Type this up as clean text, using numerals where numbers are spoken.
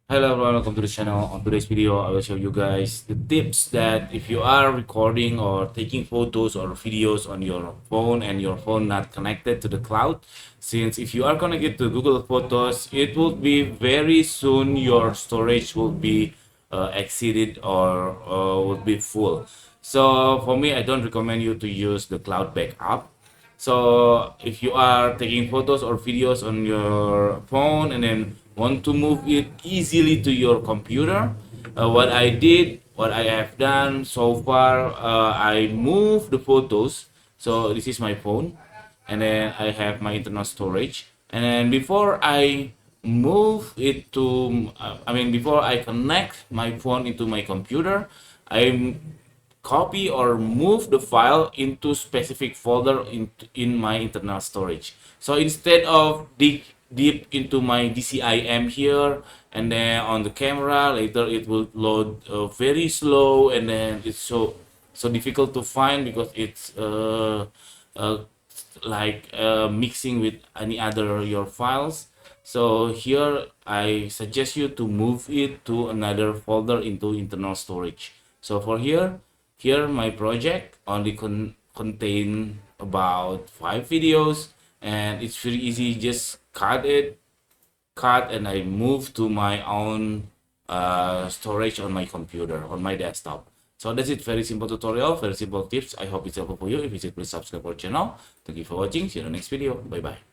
Hello everyone, welcome to the channel. On today's video, I will show you guys the tips that if you are recording or taking photos or videos on your phone and your phone not connected to the cloud, since if you are connected to Google Photos, it will be very soon your storage will be exceeded or will be full. So for me, I don't recommend you to use the cloud backup. So if you are taking photos or videos on your phone and then want to move it easily to your computer, what I have done so far, I move the photos. So this is my phone, and then I have my internal storage. And then before I move it to, before I connect my phone into my computer, I copy or move the file into specific folder in my internal storage. So instead of dig deep into my DCIM here and then on the camera, later it will load very slow, and then it's so difficult to find because it's uh, mixing with any other your files. So here I suggest you to move it to another folder into internal storage. So for here my project only contain about 5 videos, and it's very easy. Just cut, and I move to my own storage on my computer, on my desktop. So that's it. Very simple tutorial, very simple tips. I hope it's helpful for you. If it's it, please subscribe our channel. Thank you for watching. See you in the next video. Bye bye.